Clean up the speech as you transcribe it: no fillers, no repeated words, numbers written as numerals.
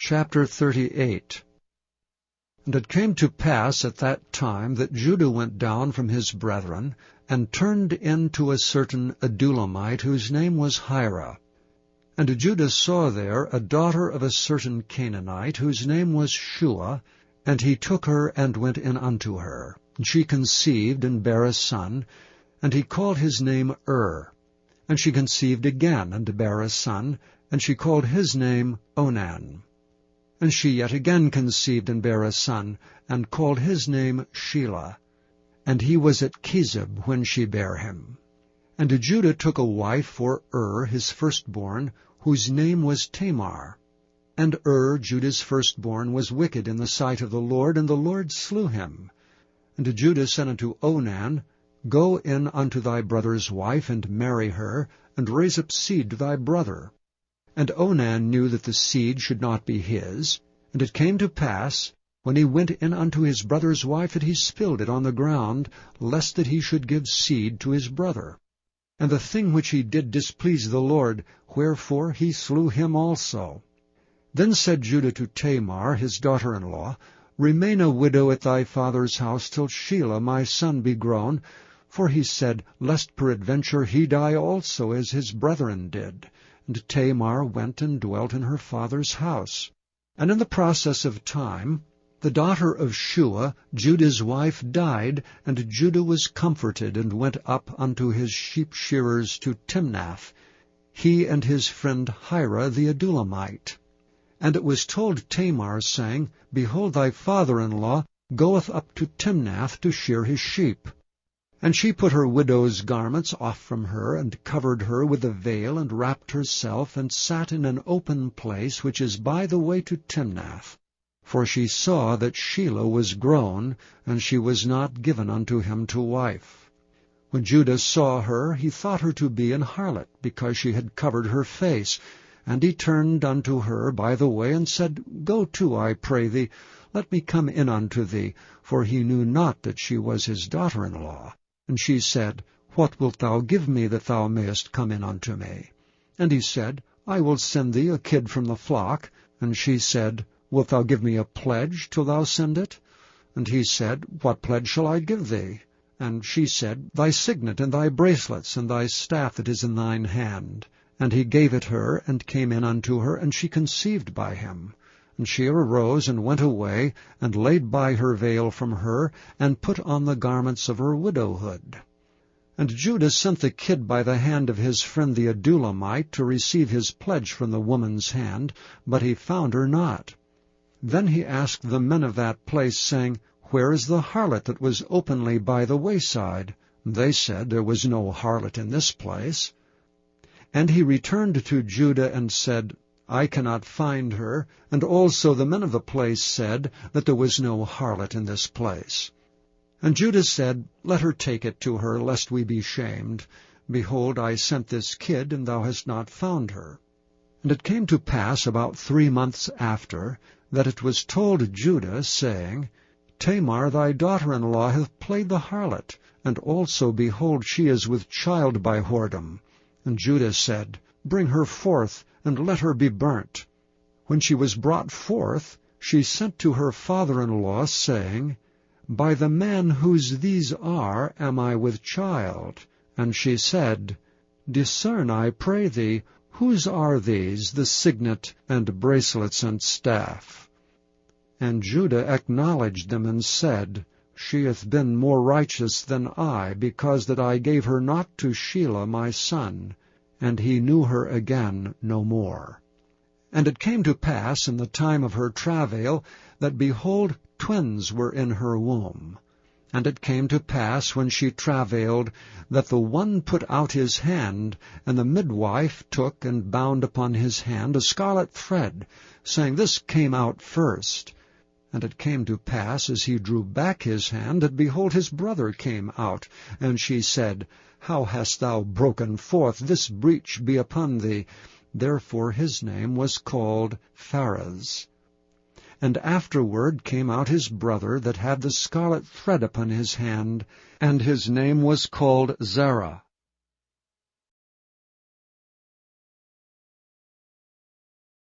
Chapter 38. And it came to pass at that time that Judah went down from his brethren, and turned into a certain Adullamite, whose name was Hirah. And Judah saw there a daughter of a certain Canaanite, whose name was Shuah, and he took her and went in unto her. And she conceived and bare a son, and he called his name And she conceived again, and bare a son, and she called his name Onan. And she yet again conceived and bare a son, and called his name Shelah. And he was at Chezib when she bare him. And Judah took a wife for his firstborn, whose name was Tamar. And Judah's firstborn, was wicked in the sight of the Lord, and the Lord slew him. And Judah said unto Onan, Go in unto thy brother's wife, and marry her, and raise up seed to thy brother. And Onan knew that the seed should not be his. And it came to pass, when he went in unto his brother's wife, that he spilled it on the ground, lest that he should give seed to his brother. And the thing which he did displeased the Lord, wherefore he slew him also. Then said Judah to Tamar, his daughter-in-law, Remain a widow at thy father's house till Shelah my son be grown. For he said, Lest peradventure he die also, as his brethren did. And Tamar went and dwelt in her father's house. And in the process of time, the daughter of Shuah, Judah's wife, died, and Judah was comforted, and went up unto his sheep-shearers to Timnath, he and his friend Hirah the Adullamite. And it was told Tamar, saying, Behold, thy father-in-law goeth up to Timnath to shear his sheep. And she put her widow's garments off from her, and covered her with a veil, and wrapped herself, and sat in an open place which is by the way to Timnath. For she saw that Shelah was grown, and she was not given unto him to wife. When Judah saw her, he thought her to be an harlot, because she had covered her face. And he turned unto her by the way, and said, Go to, I pray thee, let me come in unto thee. For he knew not that she was his daughter-in-law. And she said, What wilt thou give me, that thou mayest come in unto me? And he said, I will send thee a kid from the flock. And she said, Wilt thou give me a pledge till thou send it? And he said, What pledge shall I give thee? And she said, Thy signet, and thy bracelets, and thy staff that is in thine hand. And he gave it her, and came in unto her, and she conceived by him. And she arose, and went away, and laid by her veil from her, and put on the garments of her widowhood. And Judah sent the kid by the hand of his friend the Adullamite, to receive his pledge from the woman's hand, but he found her not. Then he asked the men of that place, saying, Where is the harlot that was openly by the wayside? They said, There was no harlot in this place. And he returned to Judah, and said, I cannot find her. And also the men of the place said that there was no harlot in this place. And Judah said, Let her take it to her, lest we be shamed. Behold, I sent this kid, and thou hast not found her. And it came to pass about 3 months after, that it was told Judah, saying, Tamar thy daughter-in-law hath played the harlot, and also, behold, she is with child by whoredom. And Judah said, Bring her forth, and let her be burnt. When she was brought forth, she sent to her father-in-law, saying, By the man whose these are am I with child. And she said, Discern, I pray thee, whose are these, the signet, and bracelets, and staff? And Judah acknowledged them, and said, She hath been more righteous than I, because that I gave her not to Shelah my son. And he knew her again no more. And it came to pass in the time of her travail, that, behold, twins were in her womb. And it came to pass, when she travailed, that the one put out his hand, and the midwife took and bound upon his hand a scarlet thread, saying, This came out first. And it came to pass, as he drew back his hand, that, behold, his brother came out. And she said, How hast thou broken forth? This breach be upon thee. Therefore his name was called Pharez. And afterward came out his brother that had the scarlet thread upon his hand, and his name was called Zerah.